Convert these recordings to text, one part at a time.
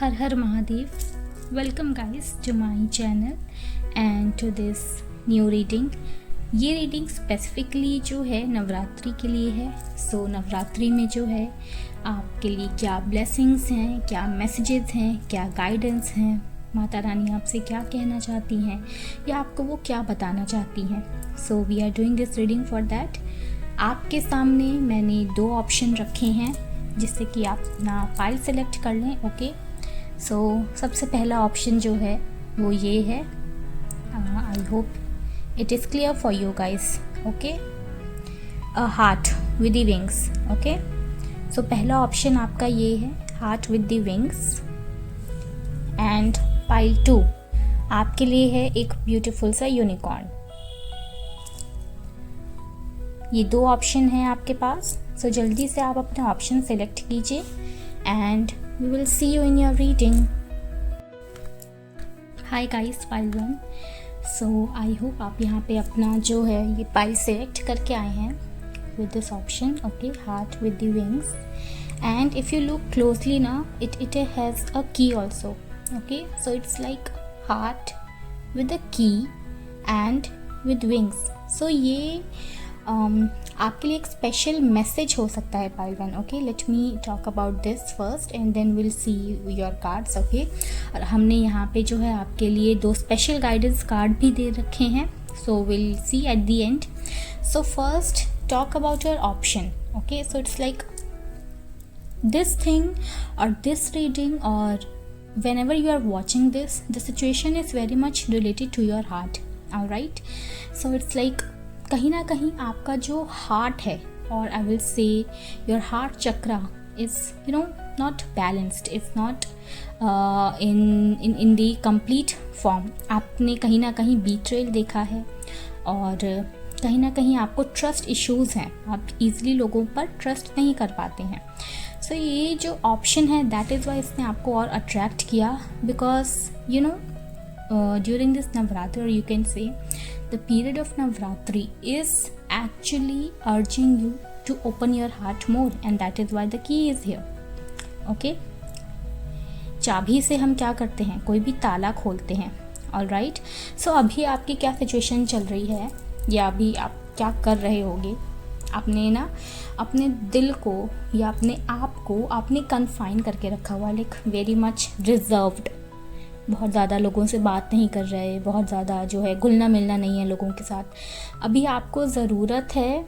Her Har Mahadev. Welcome guys to my channel and to this new reading. ये reading specifically जो है नवरात्रि के लिए है. सो नवरात्रि में जो है आपके लिए क्या ब्लेसिंग्स हैं, क्या मैसेजेस हैं, क्या गाइडेंस हैं, माता रानी आपसे क्या कहना चाहती हैं या आपको वो क्या बताना चाहती हैं. So we are doing this reading for that. आपके सामने मैंने 2 ऑप्शन रखे हैं जिससे कि आप अपना फाइल सेलेक्ट कर लें. ओके, सो सबसे पहला ऑप्शन जो है वो ये है. I hope it is clear for you guys. Okay, a heart with the wings. Okay, so पहला ऑप्शन आपका ये है, heart with the wings. And pile 2 आपके लिए है एक ब्यूटीफुल सा यूनिकॉर्न. ये 2 ऑप्शन हैं आपके पास. सो जल्दी से आप अपना ऑप्शन सेलेक्ट कीजिए and we will see you in your reading. Hi guys, pile 1. So I hope आप यहाँ पे अपना जो है ये पाइल सेलेक्ट करके आए हैं with this option. Okay, heart with the wings. And if you look closely now, it has a key also. Okay, so it's like heart with a key and with wings. So ये आपके लिए एक special message हो सकता है pile 1. Okay, let me talk about this first and then will see your cards. Okay, और हमने यहाँ पे जो है आपके लिए 2 स्पेशल गाइडेंस कार्ड भी दे रखे हैं. So will see at the end. So first talk about your option. Okay, so it's like this thing or this reading or whenever you are watching this, the situation is very much related to your heart. All right, so it's like कहीं ना कहीं आपका जो heart है, or I will say your heart chakra is not balanced, it's not in the complete form. आपने कहीं ना कहीं betrayal देखा है और कहीं ना कहीं आपको ट्रस्ट इश्यूज़ हैं, आप इजीली लोगों पर ट्रस्ट नहीं कर पाते हैं. सो ये जो ऑप्शन है दैट इज़ वाई इसने आपको और अट्रैक्ट किया, बिकॉज ड्यूरिंग दिस नवरात्रि, और you can say the period of Navratri is actually urging you to open your heart more and that is why the key is here. Okay, चाबी से हम क्या करते हैं, कोई भी ताला खोलते हैं. ऑल राइट, सो अभी आपकी क्या सिचुएशन चल रही है या अभी आप क्या कर रहे होगे. आपने ना अपने दिल को या अपने आप को आपने कन्फाइन करके रखा हुआ, लाइक वेरी मच रिजर्व्ड. बहुत ज़्यादा लोगों से बात नहीं कर रहे, बहुत ज़्यादा जो है घुलना मिलना नहीं है लोगों के साथ. अभी आपको ज़रूरत है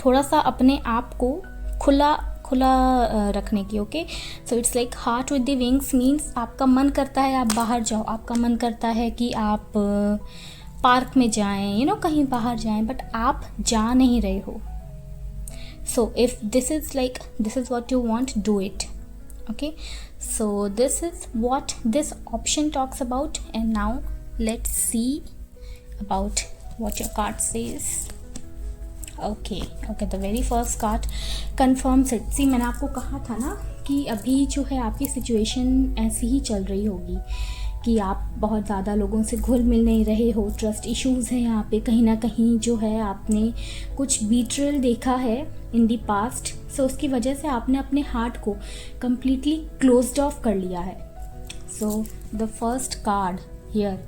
थोड़ा सा अपने आप को खुला रखने की. Okay, so it's like heart with the wings means आपका मन करता है आप बाहर जाओ, आपका मन करता है कि आप पार्क में जाएं, कहीं बाहर जाएं, बट आप जा नहीं रहे हो. So if this is what you want, do it. Okay, so this is what this option talks about. And now let's see about what your card says. Okay, the very first card confirms it. See, मैंने आपको कहा था ना कि अभी जो है आपकी सिचुएशन ऐसी ही चल रही होगी कि आप बहुत ज़्यादा लोगों से घुल मिल नहीं रहे हो, ट्रस्ट इश्यूज़ हैं यहाँ पे. कहीं ना कहीं जो है आपने कुछ बीट्रेयल देखा है इन दी पास्ट, सो उसकी वजह से आपने अपने हार्ट को कम्प्लीटली क्लोज्ड ऑफ कर लिया है. So the first card here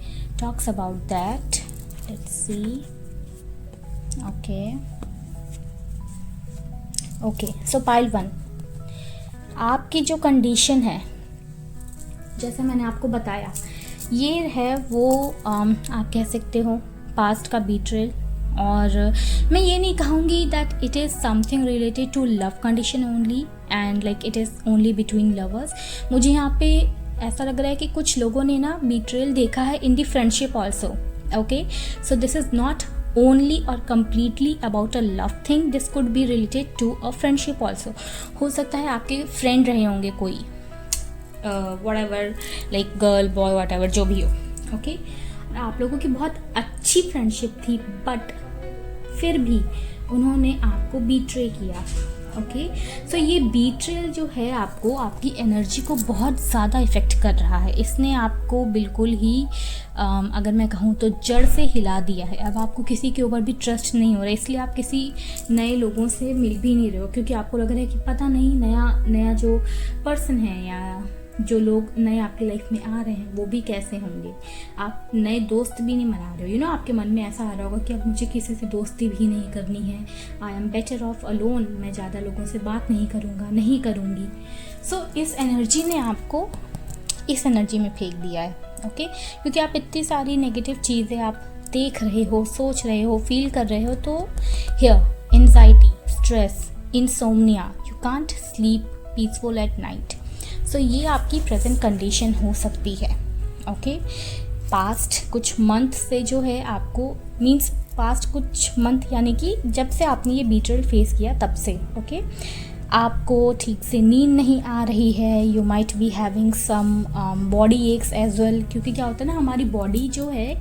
talks about that. Let's see. Okay, so pile 1, आपकी जो कंडीशन है जैसे मैंने आपको बताया, ये है वो आप कह सकते हो पास्ट का बीट्रेल. और मैं ये नहीं कहूँगी that it is something related to love condition only and like it is only between lovers. मुझे यहाँ पे ऐसा लग रहा है कि कुछ लोगों ने ना बीट्रेल देखा है in the friendship also. Okay, so this is not only or completely about a love thing, this could be related to a friendship also. हो सकता है आपके फ्रेंड रहे होंगे कोई, whatever, like girl boy whatever, जो भी हो. ओके, और आप लोगों की बहुत अच्छी फ्रेंडशिप थी, बट फिर भी उन्होंने आपको बीट्रे किया. ओके, सो ये बीट्रेल जो है आपको आपकी एनर्जी को बहुत ज़्यादा इफ़ेक्ट कर रहा है. इसने आपको बिल्कुल ही अगर मैं कहूँ तो जड़ से हिला दिया है. अब आपको किसी के ऊपर भी ट्रस्ट नहीं हो रहा है, इसलिए आप किसी नए लोगों से मिल भी नहीं रहे हो, क्योंकि आपको लग रहा है कि पता नहीं नया जो पर्सन है या जो लोग नए आपकी लाइफ में आ रहे हैं वो भी कैसे होंगे, आप नए दोस्त भी नहीं बना रहे हो, आपके मन में ऐसा आ रहा होगा कि अब मुझे किसी से दोस्ती भी नहीं करनी है, I am better of alone, मैं ज़्यादा लोगों से बात नहीं करूँगा, नहीं करूँगी। सो इस एनर्जी ने आपको इस एनर्जी में फेंक दिया है, ओके, क्योंकि आप इतनी सारी नेगेटिव चीज़ें आप देख रहे हो, सोच रहे हो, फील कर रहे हो, तो here anxiety, stress, insomnia, you can't sleep peaceful at night. So ये आपकी प्रेजेंट कंडीशन हो सकती है, ओके। पास्ट कुछ मंथ से जो है आपको पास्ट कुछ मंथ यानी कि जब से आपने ये बीट्रेयल फेस किया तब से, ओके, आपको ठीक से नींद नहीं आ रही है, you might be having some body aches as well, क्योंकि क्या होता है ना, हमारी बॉडी जो है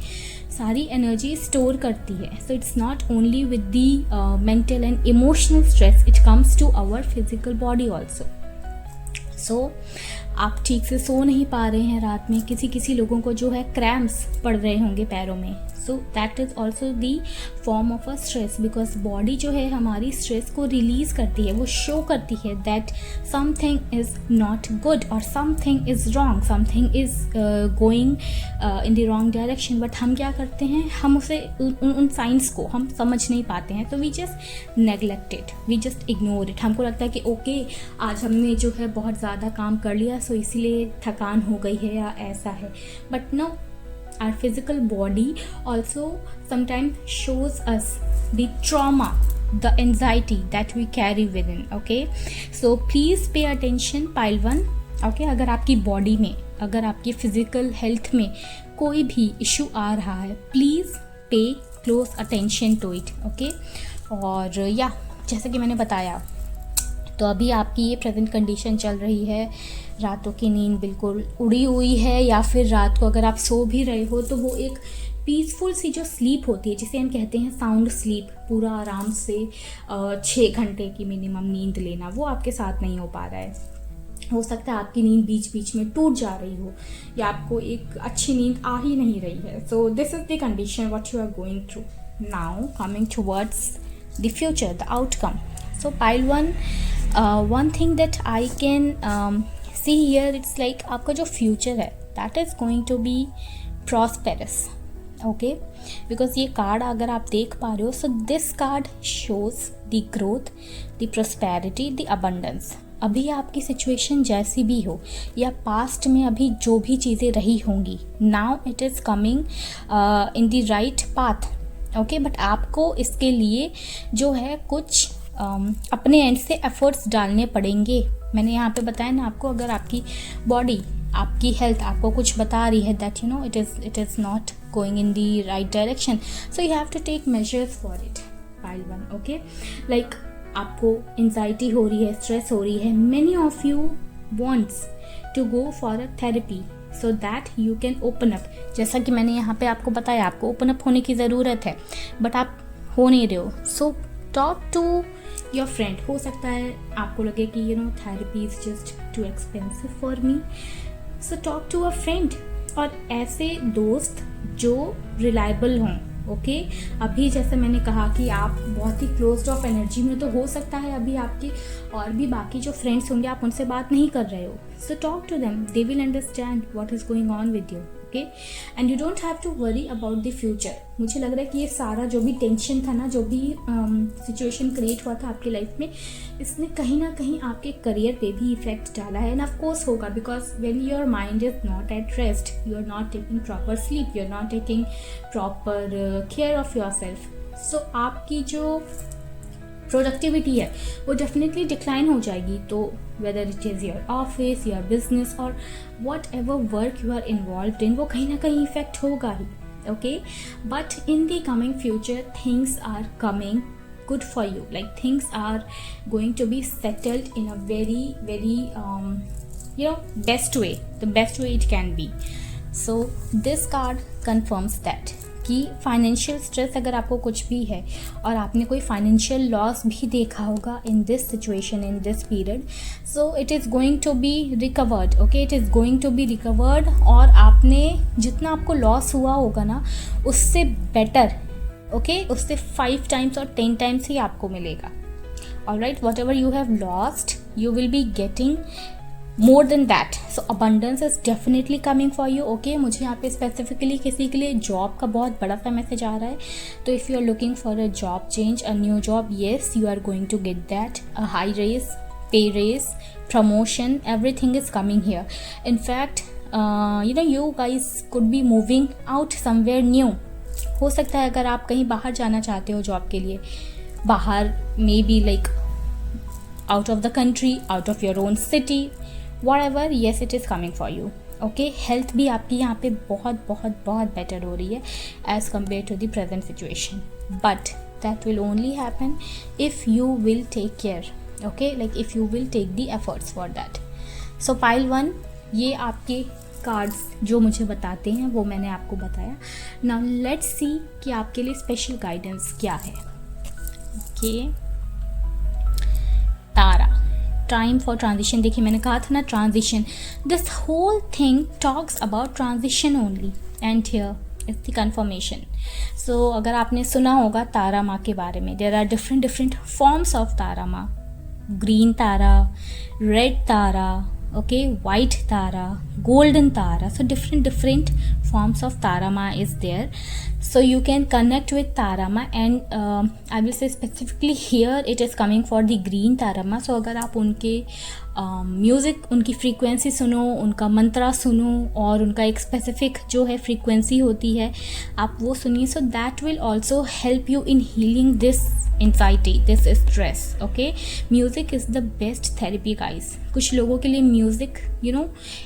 सारी एनर्जी स्टोर करती है। So it's not only with the mental and emotional stress, it comes to our physical body also. So आप ठीक से सो नहीं पा रहे हैं रात में, किसी लोगों को जो है क्रैम्प्स पड़ रहे होंगे पैरों में। So that is also the form of a stress, because body जो है हमारी स्ट्रेस को रिलीज़ करती है, वो शो करती है that something is not good और something is wrong, something is going in the wrong direction. But हम क्या करते हैं, हम उसे उन साइंस को हम समझ नहीं पाते हैं, तो we just neglected, we just ignore it. हमको लगता है कि ओके आज हमने जो है बहुत ज़्यादा काम कर लिया, सो इसीलिए थकान हो गई है या ऐसा है। But no, our physical body also sometimes shows us the trauma, the anxiety that we carry within, okay? So please pay attention pile 1, okay? अगर आपकी बॉडी में, अगर आपकी फिजिकल हेल्थ में कोई भी इशू आ रहा है, please pay close attention to it, okay? और या जैसे कि मैंने बताया, तो अभी आपकी ये प्रेजेंट कंडीशन चल रही है, रातों की नींद बिल्कुल उड़ी हुई है, या फिर रात को अगर आप सो भी रहे हो तो वो एक पीसफुल सी जो स्लीप होती है, जिसे हम कहते हैं साउंड स्लीप, पूरा आराम से 6 घंटे की मिनिमम नींद लेना, वो आपके साथ नहीं हो पा रहा है। हो सकता है आपकी नींद बीच बीच में टूट जा रही हो, या आपको एक अच्छी नींद आ ही नहीं रही है। So this is the condition what you are going through. Now coming towards the future, the outcome. So pile 1, one thing that I can see here, it's like आपका जो future है that is going to be prosperous, okay? because ये card अगर आप देख पा रहे हो, so this card shows the growth, the prosperity, the abundance। अभी आपकी सिचुएशन जैसी भी हो, या पास्ट में अभी जो भी चीज़ें रही होंगी, now it is coming in the right path, okay? But आपको इसके लिए जो है कुछ अपने एंड से एफर्ट्स डालने पड़ेंगे। मैंने यहाँ पे बताया ना आपको, अगर आपकी बॉडी, आपकी हेल्थ आपको कुछ बता रही है that you know it is not going in the right direction, so you have to take measures for it. Pile 1, okay? Like आपको एंजाइटी हो रही है, स्ट्रेस हो रही है, many of you wants to go for a therapy so that you can open up. जैसा कि मैंने यहाँ पे आपको बताया, आपको ओपन अप होने की ज़रूरत है, बट आप हो नहीं रहे हो। So talk to your friend. हो सकता है आपको लगे कि therapy is just too expensive for me, so talk to a friend, और ऐसे दोस्त जो रिलायबल हों, ओके? अभी जैसे मैंने कहा कि आप बहुत ही क्लोज्ड ऑफ एनर्जी में, तो हो सकता है अभी आपकी और भी बाकी जो फ्रेंड्स होंगे आप उनसे बात नहीं कर रहे हो, so talk to them, they will understand what is going on with you, okay? And you don't have to worry about the future. मुझे लग रहा है कि ये सारा जो भी टेंशन था ना, जो भी सिचुएशन क्रिएट हुआ था आपकी लाइफ में, इसने कहीं ना कहीं आपके करियर पे भी इफेक्ट डाला है, एंड ऑफ कोर्स होगा, because when your mind is not at rest, you are not taking proper sleep, you are not taking proper care of your self, so आपकी जो प्रोडक्टिविटी है वो डेफिनेटली डिक्लाइन हो जाएगी। तो whether it is your office, your business, और whatever work you are involve in, वो कहीं ना कहीं इफेक्ट होगा ही, okay? But in the coming future things are coming good for you, like things are going to be settled in a very best way, the best way it can be. So this card confirms that कि financial stress अगर आपको कुछ भी है और आपने कोई financial loss भी देखा होगा in this situation, in this period, so it is going to be recovered, okay? It is going to be recovered, और आपने जितना आपको लॉस हुआ होगा ना, उससे बेटर, ओके, उससे 5 टाइम्स और 10 टाइम्स ही आपको मिलेगा। Alright, what ever you have lost, you will be getting more than that, so abundance is definitely coming for you. Okay, मुझे यहाँ पे स्पेसिफिकली किसी के लिए जॉब का बहुत बड़ा सा मैसेज आ रहा है. तो if you are looking for a job change, a new job, yes you are going to get that. A high raise, pay raise, promotion, everything is coming here. In fact you guys could be moving out somewhere new. हो सकता है अगर आप कहीं बाहर जाना चाहते हो जॉब के लिए, बाहर may be like out of the country, out of your own city, whatever, yes it is coming for you. Okay, health भी आपकी यहाँ पे बहुत बहुत बहुत बेटर हो रही है as compare to the present situation, but that will only happen if you will take care. Okay, like if you will take the efforts for that. So pile 1, ये आपके कार्ड्स जो मुझे बताते हैं वो मैंने आपको बताया. नाउ लेट्स सी कि आपके लिए स्पेशल गाइडेंस क्या है. Okay, Tara, time for transition. देखिए मैंने कहा था ना transition, this whole thing talks about transition only, and here is the confirmation. So अगर आपने सुना होगा तारा माँ के बारे में, there are different forms of Tara माँ. Green Tara, red Tara, okay, white tara, golden tara, so different forms of tarama is there. So you can connect with tarama, and I will say specifically here it is coming for the green tarama. So अगर आप उनके music, उनकी frequency सुनो, उनका मंत्रा सुनो, और उनका एक स्पेसिफिक जो है फ्रीक्वेंसी होती है आप वो सुनिए, so that will also help you in healing this anxiety, this stress. Okay, music is the best therapy guys. कुछ लोगों के लिए म्यूज़िक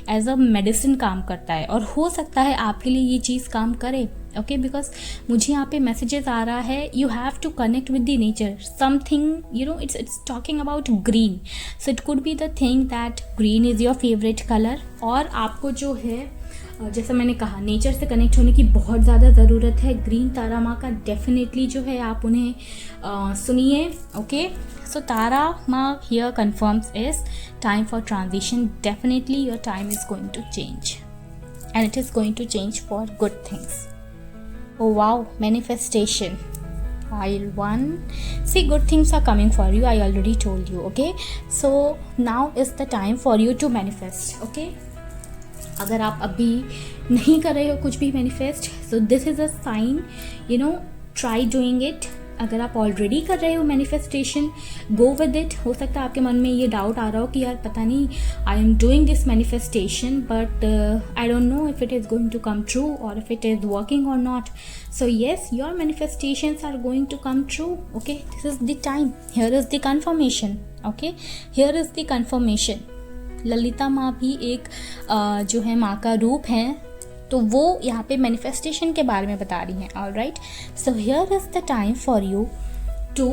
एज अ मेडिसिन काम करता है, और हो सकता है आपके लिए ये चीज़ काम करे. ओके, बिकॉज मुझे यहाँ पे मैसेजेस आ रहा है, you have to connect with the nature. Something it's talking about green. So it could be the thing that green is your favourite colour, और आपको जो है जैसा मैंने कहा नेचर से कनेक्ट होने की बहुत ज़्यादा ज़रूरत है. ग्रीन तारा माँ का डेफिनेटली जो है आप उन्हें सुनिए. Okay, so Tara Maa here confirms is time for transition. Definitely your time is going to change, and it is going to change for good things. Oh wow, manifestation. Pile 1. See, good things are coming for you. I already told you. Okay, so now is the time for you to manifest. Okay, अगर आप अभी नहीं कर रहे हो कुछ भी manifest, so this is a sign, try doing it. अगर आप ऑलरेडी कर रहे हो मैनिफेस्टेशन, गो विद इट. हो सकता है आपके मन में ये डाउट आ रहा हो कि यार पता नहीं, I am doing this manifestation but I don't know if it is going to come true और इफ इट इज़ वर्किंग और not. So yes, your manifestations are going to come true. Okay, this is the time. Here is the confirmation. Okay, here is the confirmation. Lalita Maa भी एक जो है माँ का रूप है, तो वो यहाँ पे मैनिफेस्टेशन के बारे में बता रही हैं. Alright, so here is the time for you to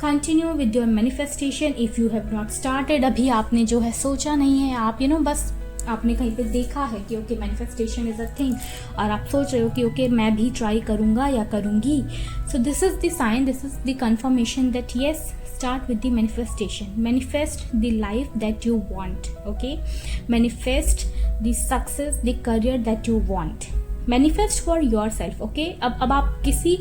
continue with your manifestation. If you have not started, अभी आपने जो है सोचा नहीं है, आप बस आपने कहीं पे देखा है कि okay manifestation is a thing, और आप सोच रहे हो कि ओके मैं भी ट्राई करूँगा या करूँगी. So this is the sign, this is the confirmation that yes, start with the manifestation. Manifest the life that you want. Okay, manifest the success, the career that you want. Manifest for yourself. Okay, अब आप किसी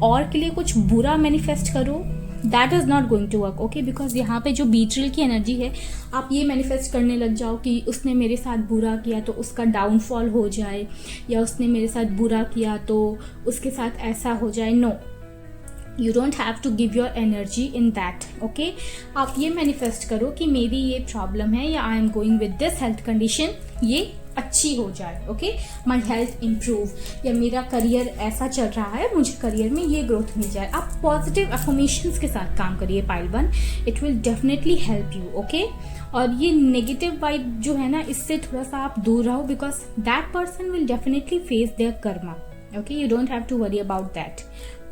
और के लिए कुछ बुरा manifest करो, that is not going to work. Okay, because यहाँ पे जो बीट्रेल की एनर्जी है, आप ये मैनिफेस्ट करने लग जाओ कि उसने मेरे साथ बुरा किया तो उसका डाउनफॉल हो जाए, या उसने मेरे साथ बुरा किया तो उसके साथ ऐसा हो जाए. No, you don't have to give your energy in that. Okay, आप ये मैनिफेस्ट करो कि मेरी ये प्रॉब्लम है, या I am going with this health condition, ये अच्छी हो जाए. ओके, माई हेल्थ इम्प्रूव, या मेरा करियर ऐसा चल रहा है, मुझे करियर में ये ग्रोथ मिल जाए. आप पॉजिटिव अफर्मेशंस के साथ काम करिए pile 1, it will definitely help you. Okay, और ये नेगेटिव वाइब जो है ना, इससे थोड़ा सा आप दूर रहो, because that person will definitely face their karma. Okay, you don't have to worry about that,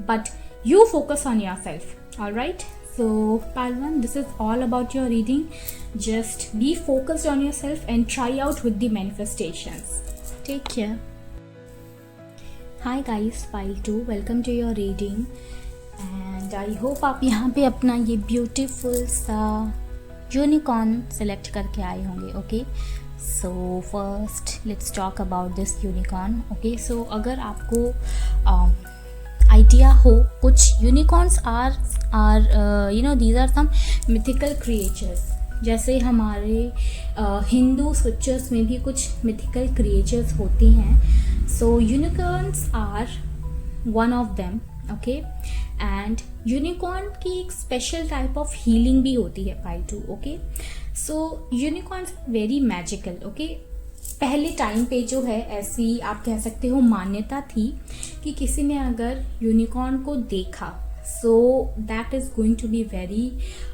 but you focus on yourself. All right, so pile 1, this is all about your reading. Just be focused on yourself and try out with the manifestations. Take care. Hi guys, pile 2, welcome to your reading, and I hope आप यहाँ पे अपना ये beautiful सा unicorn select करके आए होंगे. Okay, so first let's talk about this unicorn. Okay, so अगर आपको आइडिया हो, कुछ unicorns are these are some mythical creatures. जैसे हमारे हिंदू स्क्रिप्चर्स में भी कुछ मिथिकल क्रिएचर्स होती हैं, so unicorns are one of them, okay. And unicorn की एक स्पेशल टाइप ऑफ हीलिंग भी होती है pile 2, okay. So unicorns very magical, okay. पहले टाइम पे जो है ऐसी आप कह सकते हो मान्यता थी कि किसी ने अगर यूनिकॉर्न को देखा, so that is going to be very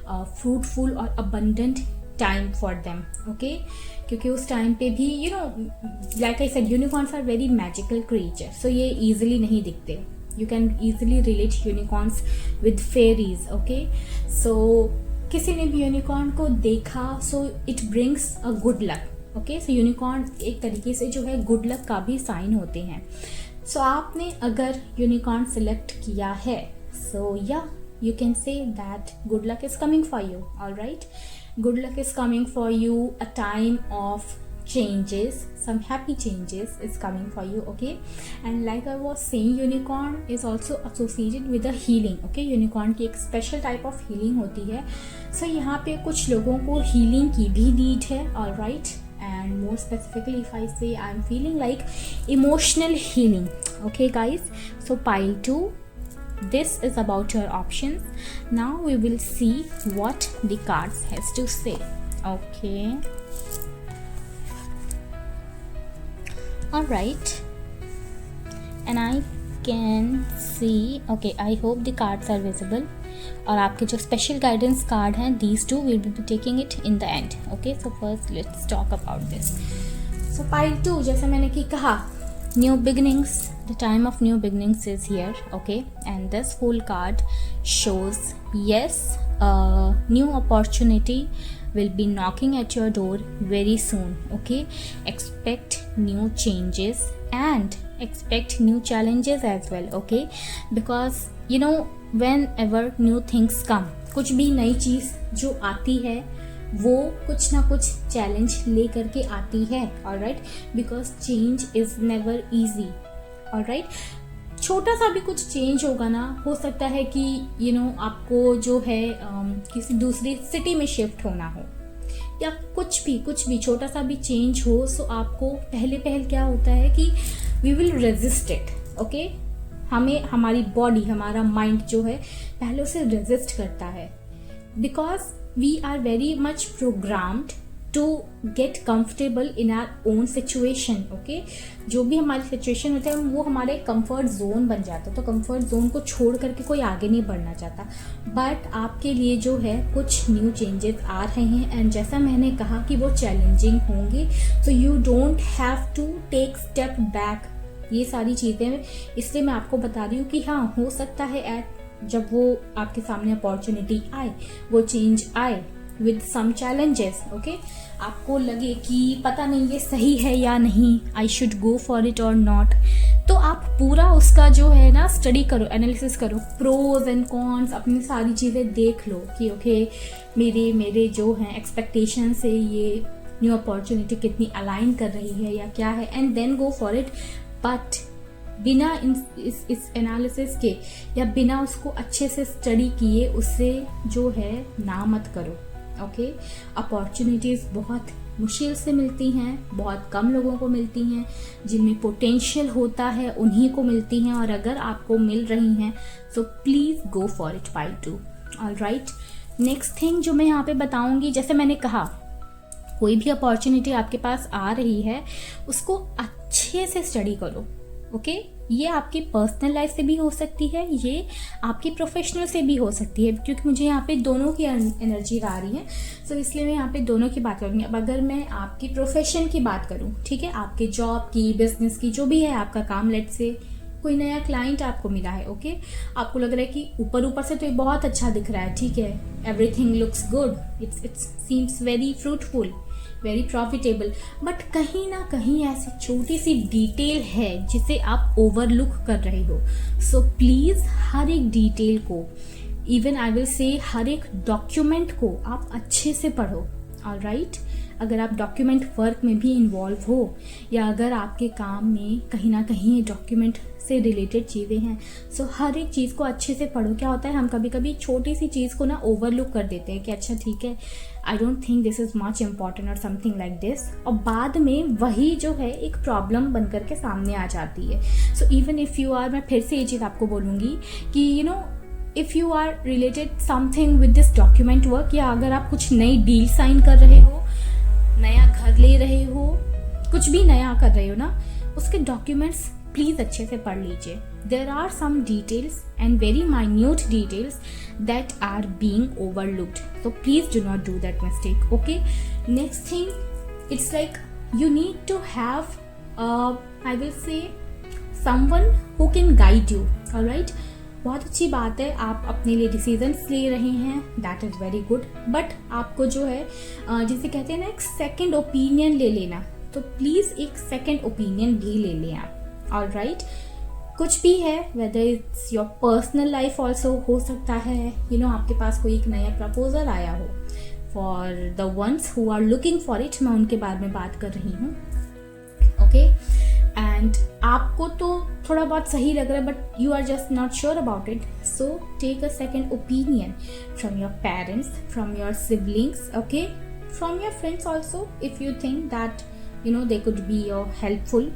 fruitful और abundant time for them, okay. क्योंकि उस टाइम पे भी you know like I said unicorns are very magical creature, so ये ईजिली नहीं दिखते। You can easily relate unicorns with fairies, okay. So किसी ने भी यूनिकॉर्न को देखा, so it brings a good luck, okay. So unicorn एक तरीके से जो है गुड लक का भी साइन होते हैं। सो आपने अगर यूनिकॉर्न सिलेक्ट किया है, सो या you can say that good luck is coming for you, all right? Good luck is coming for you, a time of changes, some happy changes is coming for you, okay? And like I was saying, unicorn is also associated with a healing, okay? unicorn की एक special type of healing होती है। so यहाँ पे कुछ लोगों को healing की भी need है, all right? and more specifically if I say I'm feeling like emotional healing, okay guys? so pile 2, this is about your options. Now we will see what the cards has to say, okay? all right, and I can see, okay, I hope the cards are visible. और आपके जो special guidance card हैं, these two we will be taking it in the end, okay? so first let's talk about this. so pile 2, जैसे मैंने कि कहा, new beginnings, the time of new beginnings is here, okay? and this whole card shows yes, a new opportunity will be knocking at your door very soon, okay? expect new changes and expect new challenges as well, okay? because you know whenever new things come, कुछ भी नई चीज़ जो आती है वो कुछ ना कुछ चैलेंज ले करके आती है, alright? Because change is never easy, alright? छोटा सा भी कुछ चेंज होगा ना, हो सकता है कि यू नो आपको जो है किसी दूसरी सिटी में शिफ्ट होना हो, या कुछ भी छोटा सा भी चेंज हो, सो आपको पहले क्या होता है कि we will resist it, okay? हमें हमारी बॉडी, हमारा माइंड जो है पहले उसे रेजिस्ट करता है, because we are very much programmed to get comfortable in our own situation, okay? जो भी हमारी सिचुएशन होता है वो हमारे कंफर्ट जोन बन जाता है, तो कंफर्ट जोन को छोड़ करके कोई आगे नहीं बढ़ना चाहता। बट आपके लिए जो है कुछ न्यू चेंजेस आ रहे हैं, एंड जैसा मैंने कहा कि वो चैलेंजिंग होंगे, so you don't have to take step back. ये सारी चीज़ें इसलिए मैं आपको बता रही हूँ कि हाँ, हो सकता है जब वो आपके सामने अपॉर्चुनिटी आए, वो चेंज आए विद सम चैलेंजेस, ओके? आपको लगे कि पता नहीं ये सही है या नहीं, I should go for it और नॉट, तो आप पूरा उसका जो है ना स्टडी करो, एनालिसिस करो, प्रोज एंड कॉन्स, अपनी सारी चीज़ें देख लो कि ओके मेरे जो हैं एक्सपेक्टेशन से ये न्यू अपॉर्चुनिटी कितनी अलाइन कर रही है या क्या है, and then go for it. But बिना इस एनालिसिस के या बिना उसको अच्छे से स्टडी किए उससे जो है ना मत करो, ओके? अपॉर्चुनिटीज़ बहुत मुश्किल से मिलती हैं, बहुत कम लोगों को मिलती हैं, जिनमें पोटेंशियल होता है उन्हीं को मिलती हैं, और अगर आपको मिल रही हैं so please go for it pile 2, alright? Next thing जो मैं यहाँ पे बताऊँगी, जैसे मैंने कहा कोई भी अपॉर्चुनिटी आपके पास आ रही है उसको अच्छे से स्टडी करो, ओके? ये आपकी पर्सनल लाइफ से भी हो सकती है, ये आपकी प्रोफेशनल से भी हो सकती है, क्योंकि मुझे यहाँ पे दोनों की एनर्जी आ रही है, सो इसलिए मैं यहाँ पे दोनों की बात करूँगी। अब अगर मैं आपकी प्रोफेशन की बात करूँ, ठीक है, आपके जॉब की, बिजनेस की, जो भी है आपका काम, लेट से कोई नया क्लाइंट आपको मिला है, ओके? आपको लग रहा है कि ऊपर से तो ये बहुत अच्छा दिख रहा है, ठीक है, everything looks good, it's seems very fruitful, very profitable, but कहीं ना कहीं ऐसी छोटी सी डिटेल है जिसे आप ओवरलुक कर रहे हो। सो प्लीज़ हर एक डिटेल को, इवन आई विल से हर एक डॉक्यूमेंट को आप अच्छे से पढ़ो, ऑलराइट? अगर आप डॉक्यूमेंट वर्क में भी इन्वॉल्व हो, या अगर आपके काम में कहीं ना कहीं डॉक्यूमेंट से रिलेटेड चीज़ें हैं। सो हर एक चीज़ को अच्छे से पढ़ो। क्या होता है, हम कभी कभी छोटी सी चीज़ को ना ओवरलुक कर देते हैं कि अच्छा ठीक है, I don't think this is much important और समथिंग लाइक दिस, और बाद में वही जो है एक प्रॉब्लम बन करके सामने आ जाती है। So even if you are, मैं फिर से ये चीज़ आपको बोलूँगी कि you know if you are related something with this document work, या अगर आप कुछ नई डील साइन कर रहे हो, नया घर ले रहे हो, कुछ भी नया कर रहे हो ना, उसके डॉक्यूमेंट्स प्लीज़ अच्छे से पढ़ लीजिए। There are some details and very minute details that are being overlooked, so please do not do that mistake. Okay, next thing, it's like you need to have I will say someone who can guide you. all right, बहुत अच्छी बात है, आप अपने लिए decisions ले रहे हैं, that is very good, but आपको जो है जिसे कहते हैं ना एक सेकंड ओपिनियन ले लेना, तो प्लीज़ एक सेकंड ओपिनियन भी ले लें आप। ऑल राइट, कुछ भी है, whether it's your personal life also हो सकता है, यू नो आपके पास कोई एक नया प्रपोजल आया हो, for the ones who are looking for it, मैं उनके बारे में बात कर रही हूँ। ओके, एंड आपको तो थोड़ा बहुत सही लग रहा है but you are just not sure about it, so take a second opinion from your parents, from your siblings, okay, from your friends also if you think that you know they could be your helpful.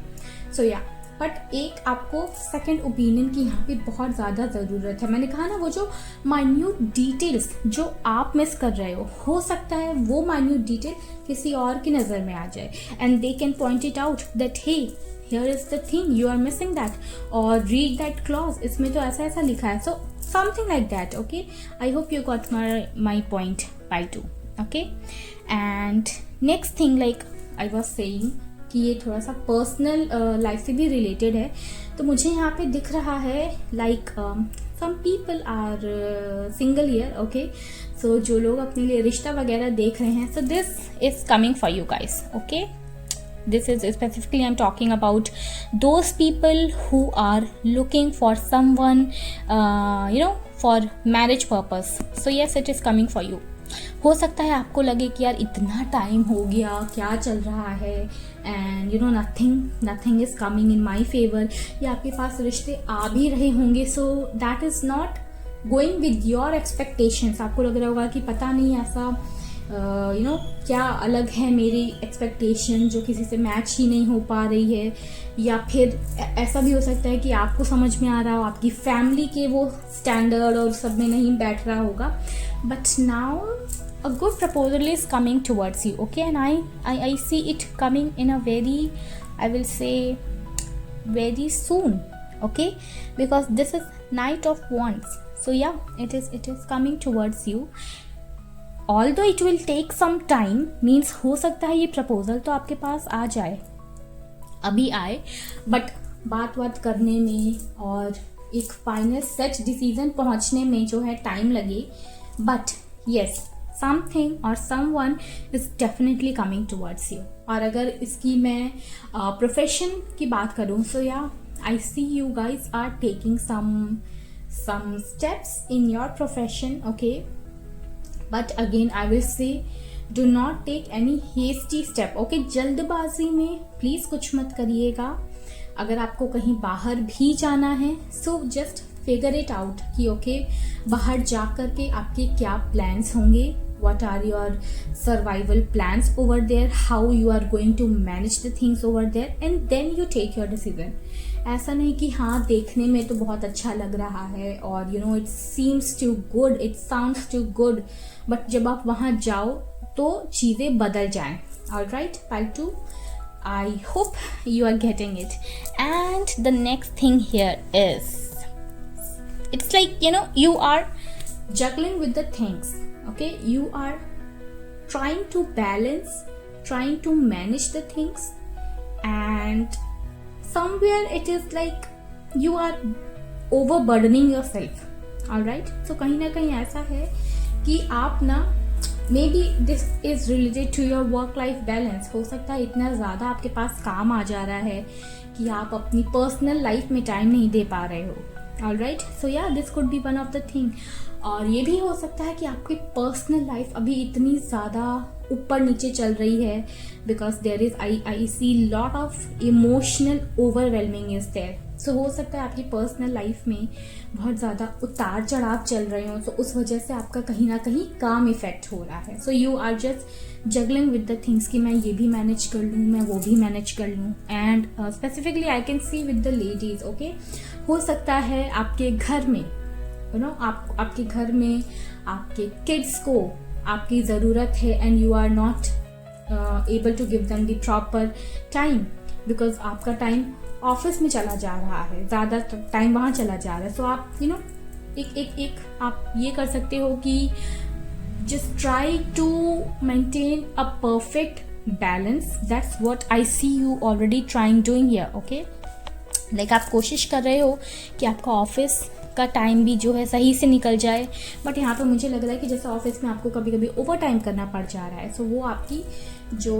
So yeah, but एक आपको second opinion की यहाँ पे बहुत ज़्यादा ज़रूरत है। मैंने कहा ना, वो जो माइन्यूट डिटेल्स जो आप मिस कर रहे हो सकता है वो माइन्यूट डिटेल किसी और की नज़र में आ जाए, and they can point it out that hey here is the thing you are missing that, or read that clause, इसमें तो ऐसा ऐसा लिखा है, so something like that. okay, I hope you got my point by 2. okay, and next thing, like I was saying कि ये थोड़ा सा पर्सनल लाइफ से भी रिलेटेड है, तो मुझे यहाँ पे दिख रहा है like some people are single year. Okay, so जो लोग अपने लिए रिश्ता वगैरह देख रहे हैं, so this is coming for you guys. Okay, this is specifically I'm talking about those people who are looking for someone for marriage purpose. So yes, it is coming for you. हो सकता है आपको लगे कि यार इतना time हो गया, क्या चल रहा है, and nothing is coming in my favour, या आपके पास रिश्ते आ भी रहे होंगे, सो that is not going with your expectations. आपको लग रहा होगा कि पता नहीं ऐसा क्या अलग है मेरी एक्सपेक्टेशन जो किसी से मैच ही नहीं हो पा रही है, या फिर ऐसा भी हो सकता है कि आपको समझ में आ रहा हो आपकी फैमिली के वो स्टैंडर्ड और सब में नहीं बैठ रहा होगा, but now a good proposal is coming towards you. Okay, and I see it coming in a very, I will say very soon. Okay, because this is knight of wands, so yeah it is coming towards you. Although it will take some time, means हो सकता है ये proposal तो आपके पास आ जाए, अभी आए, but बात करने में और एक फाइनल सच डिसीजन पहुंचने में जो है टाइम लगे, बट येस, समथिंग और someone is definitely coming towards you. और अगर इसकी मैं प्रोफेशन की बात करूँ, so yeah I see you guys are taking some steps in your profession. Okay, but again I will say do not take any hasty step. Okay, जल्दबाजी में please कुछ मत करिएगा। अगर आपको कहीं बाहर भी जाना है, so just figure it out कि ओके, बाहर जा कर के आपके क्या प्लान्स होंगे, what are your survival plans over there, how you are going to manage the things over there, and then you take your decision. ऐसा नहीं कि हाँ देखने में तो बहुत अच्छा लग रहा है और it seems too good, it sounds too good, but जब आप वहाँ जाओ तो चीज़ें बदल जाएं. Alright, part 2. I hope you are getting it. And the next thing here is, it's like you are juggling with the things. Okay, you are trying to balance, trying to manage the things, and somewhere it is like you are overburdening yourself. All right, so कहीं ना कहीं ऐसा है कि आप ना, maybe this is related to your work life balance. हो सकता है इतना ज़्यादा आपके पास काम आ जा रहा है कि आप अपनी पर्सनल लाइफ में टाइम नहीं दे पा रहे हो. Alright, so yeah, this could be one of the thing. और ये भी हो सकता है कि आपकी पर्सनल लाइफ अभी इतनी ज़्यादा ऊपर नीचे चल रही है, because there is I see lot of emotional overwhelming is there. So हो सकता है आपकी पर्सनल लाइफ में बहुत ज़्यादा उतार चढ़ाव चल रहे हो, तो उस वजह से आपका कहीं ना कहीं काम इफेक्ट हो रहा है. So you are just juggling with the things कि मैं ये भी मैनेज कर लूँ, मैं वो भी मैनेज कर लूँ. And specifically I can see with the ladies. Okay, हो सकता है आपके घर में आपके घर में आपके किड्स को आपकी ज़रूरत है and you are not able to give them the proper time, because आपका टाइम ऑफिस में चला जा रहा है, ज़्यादा टाइम वहाँ चला जा रहा है. सो आप एक आप ये कर सकते हो कि just try to maintain a perfect balance. That's what I see you already trying doing here. Okay, like आप कोशिश कर रहे हो कि आपका ऑफिस का टाइम भी जो है सही से निकल जाए, बट यहाँ पे मुझे लग रहा है कि जैसे ऑफिस में आपको कभी कभी ओवर टाइम करना पड़ जा रहा है. सो वो आपकी जो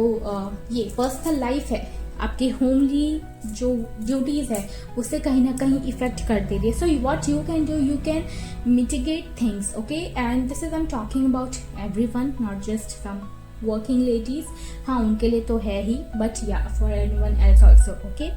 ये पर्सनल लाइफ है, आपकी होमली जो ड्यूटीज़ है, उससे कहीं ना कहीं इफेक्ट कर दे रही है. So what you can do, you can mitigate things. Okay, and this is I am talking about everyone, not just some working ladies. हाँ, उनके लिए तो है ही, but yeah for anyone else also. Okay,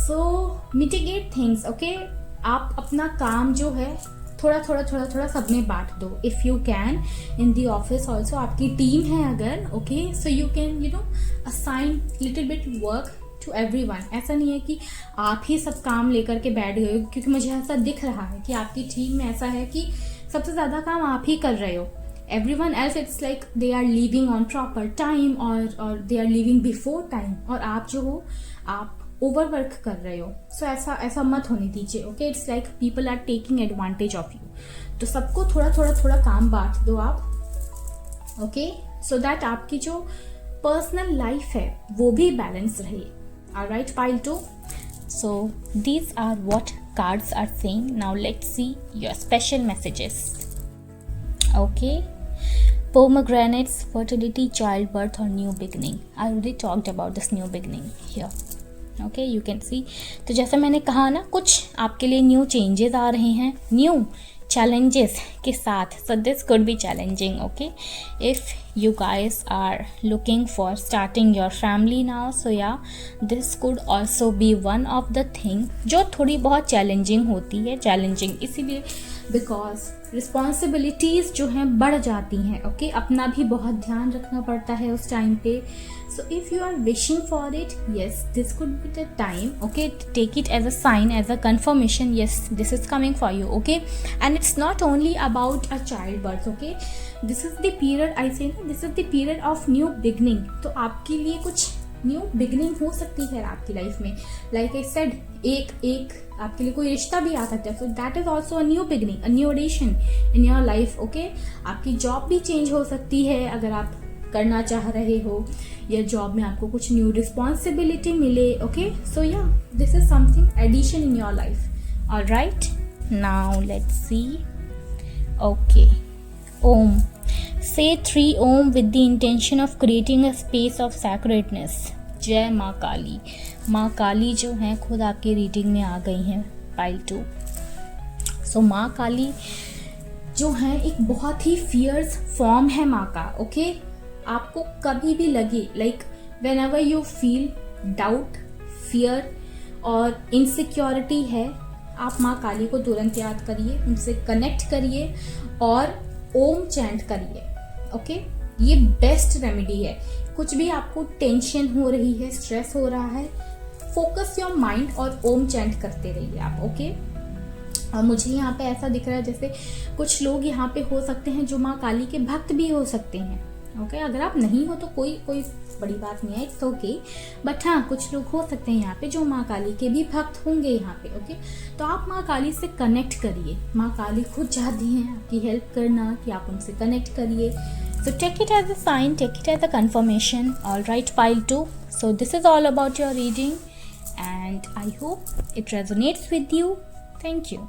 so mitigate things. Okay, आप अपना काम जो है थोड़ा सब में बांट दो. If you can in the office also, आपकी टीम है अगर, okay, so you can assign little bit work to everyone. ऐसा नहीं है कि आप ही सब काम लेकर के बैठ गए हो, क्योंकि मुझे ऐसा दिख रहा है कि आपकी टीम में ऐसा है कि सबसे ज़्यादा काम आप ही कर रहे हो. everyone else it's like they are leaving on proper time or they are leaving before time, और आप जो हो आप ओवरवर्क कर रहे हो. सो ऐसा मत होने दीजिए. Okay, it's like people are taking advantage of you. तो सबको थोड़ा काम बांट दो आप. ओके, सो दैट आपकी जो पर्सनल लाइफ है वो भी बैलेंस रहे. Alright, pile 2. So these are what cards are saying. Now let's see your special messages. Okay, pomegranates, fertility, childbirth or new beginning. I already talked about this new beginning here. Okay, you can see. तो जैसा मैंने कहा ना, कुछ आपके लिए new changes आ रहे हैं, न्यू challenges के साथ. So this could be challenging. Okay, if you guys are looking for starting your family now, so yeah, this could also be one of the thing जो थोड़ी बहुत challenging होती है. challenging इसीलिए बिकॉज रिस्पॉन्सिबिलिटीज़ जो हैं बढ़ जाती हैं. ओके, अपना भी बहुत ध्यान रखना पड़ता है उस टाइम पे. So if you are wishing for it, yes, this could be the time. Okay, take it as a sign, as a confirmation, yes, this is coming for you. Okay, and it's not only about a child birth. Okay, this is the period, I say ना, this is the period of new beginning. तो आपके लिए कुछ new beginning हो सकती है आपकी life में. लाइक आई सेड, एक आपके लिए कोई रिश्ता भी आ सकता है. So that is also a new beginning, a new addition in your life. Okay, आपकी जॉब भी चेंज हो सकती है अगर आप करना चाह रहे हो, या जॉब में आपको कुछ न्यू रिस्पॉन्सिबिलिटी मिले. Okay, so yeah this is something addition in your life. Alright, now let's see. Okay, Om. Say 3 Om with the intention of creating a space of sacredness. जय माँ काली. माँ काली जो हैं खुद आपकी रीडिंग में आ गई हैं, पाइल 2. सो माँ काली जो है एक बहुत ही फियर्स फॉर्म है माँ का. ओके, आपको कभी भी लगे, like when ever you feel doubt, fear और इनसिक्योरिटी है, आप माँ काली को तुरंत याद करिए, उनसे कनेक्ट करिए और ओम चैंट करिए. ओके, ये बेस्ट रेमेडी है. कुछ भी आपको टेंशन हो रही है, स्ट्रेस हो रहा है, फोकस योर माइंड और ओम चैंट करते रहिए आप. ओके, और मुझे यहाँ पे ऐसा दिख रहा है जैसे कुछ लोग यहाँ पे हो सकते हैं जो माँ काली के भक्त भी हो सकते हैं. ओके, अगर आप नहीं हो तो कोई बड़ी बात नहीं है, इट्स ओके. बट हाँ, कुछ लोग हो सकते हैं यहाँ पे जो माँ काली के भी भक्त होंगे यहाँ पे. ओके, तो आप माँ काली से कनेक्ट करिए. माँ काली खुद चाहती हैं आपकी हेल्प करना, कि आप उनसे कनेक्ट करिए. So take it as a sign, take it as a confirmation. Alright, pile 2. So this is all about your reading and I hope it resonates with you. Thank you.